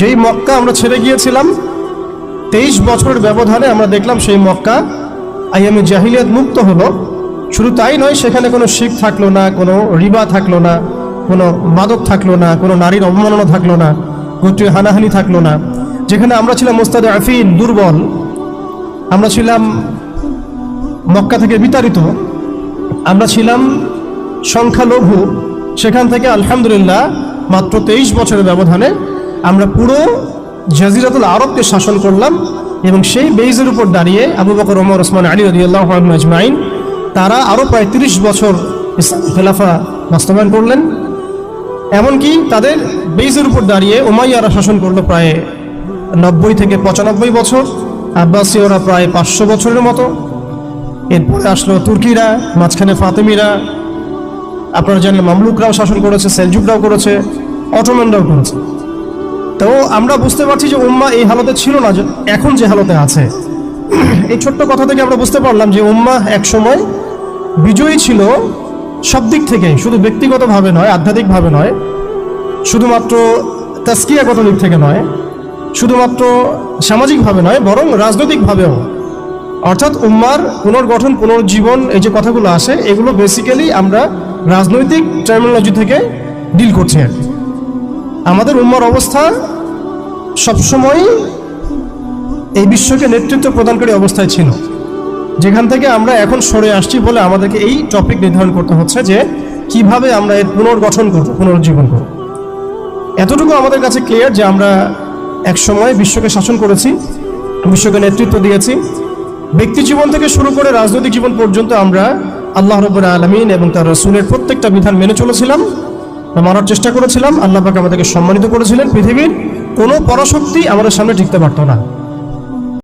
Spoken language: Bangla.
যেই মক্কা আমরা ছেড়ে গিয়েছিলাম 23 বছরের ব্যবধানে আমরা দেখলাম সেই মক্কা আইয়ামে জাহিলিয়াত মুক্ত হলো। শুধু তাই নয়, সেখানে কোনো শিখ থাকলো না, কোনো রিবা থাকলো না, কোনো মাদক থাকলো না, কোনো নারীর অবমাননা থাকলো না, গোত্রীয় হানাহানি থাকলো না। যেখানে আমরা ছিলাম মুস্তাদআফিন, দুর্বল, আমরা ছিলাম মক্কা থেকে বিতাড়িত, আমরা ছিলাম সংখ্যালঘু, সেখান থেকে আলহামদুলিল্লাহ মাত্র 23 বছরের ব্যবধানে আমরা পুরো জাজিরাতুল আরবকে শাসন করলাম। এবং সেই বেইজের উপর দাঁড়িয়ে আবু বকর, ওমর, ওসমান, আলী রাদিয়াল্লাহু আনহুম আজমাইন তারা আরও প্রায় 30 বছর খেলাফা বাস্তবায়ন করলেন। এমনকি তাদের বেইজের উপর দাঁড়িয়ে উমাইয়ারা শাসন করলো প্রায় 90 থেকে 95 বছর, আব্বাসীয়রা প্রায় 500 বছরের মতো। এরপরে আসলো তুর্কিরা, মাঝখানে ফাতেমিরা, আপনারা জানেন মামলুকরাও শাসন করেছে, সেলজুকরাও করেছে, অটোম্যানরাও করেছে। তো আমরা বুঝতে পারছি যে উম্মাহ এই হালতে ছিল না এখন যে হালতে আছে। এই ছোট্ট কথা থেকে আমরা বুঝতে পারলাম যে উম্মাহ এক সময় বিজয়ী ছিল সব দিক থেকে, শুধু ব্যক্তিগতভাবে নয়, আধ্যাত্মিকভাবে নয়, শুধুমাত্র তাজকিয়াগত দিক থেকে নয়, শুধুমাত্র সামাজিকভাবে নয়, বরং রাজনৈতিকভাবেও। অর্থাৎ উম্মার পুনর্গঠন, পুনর্জীবন, এই যে কথাগুলো আসে, এগুলো বেসিক্যালি আমরা রাজনৈতিক টার্মিনোলজি থেকে ডিল করছি। আমাদের উম্মার অবস্থা সবসময় এই বিশ্বকে নেতৃত্ব প্রদানকারী অবস্থায় ছিল, যেখান থেকে আমরা এখন সরে আসছি বলে আমাদেরকে এই টপিক নির্ধারণ করতে হচ্ছে যে কিভাবে আমরা এর পুনর্গঠন করব, পুনর্জীবন করব। এতটুকু আমাদের কাছে ক্লিয়ার যে আমরা এক সময় বিশ্বকে শাসন করেছি, বিশ্বকে নেতৃত্ব দিয়েছি। ব্যক্তি জীবন থেকে শুরু করে রাজনৈতিক জীবন পর্যন্ত আমরা আল্লাহ রাব্বুল আলামিন এবং তার রাসূলের প্রত্যেকটা বিধান মেনে চলেছিলাম, মানার চেষ্টা করেছিলাম। আল্লাহ পাক আমাদেরকে সম্মানিত করেছিলেন। পৃথিবীর কোনো পরাশক্তি আমাদের সামনে টিকতে পারত না।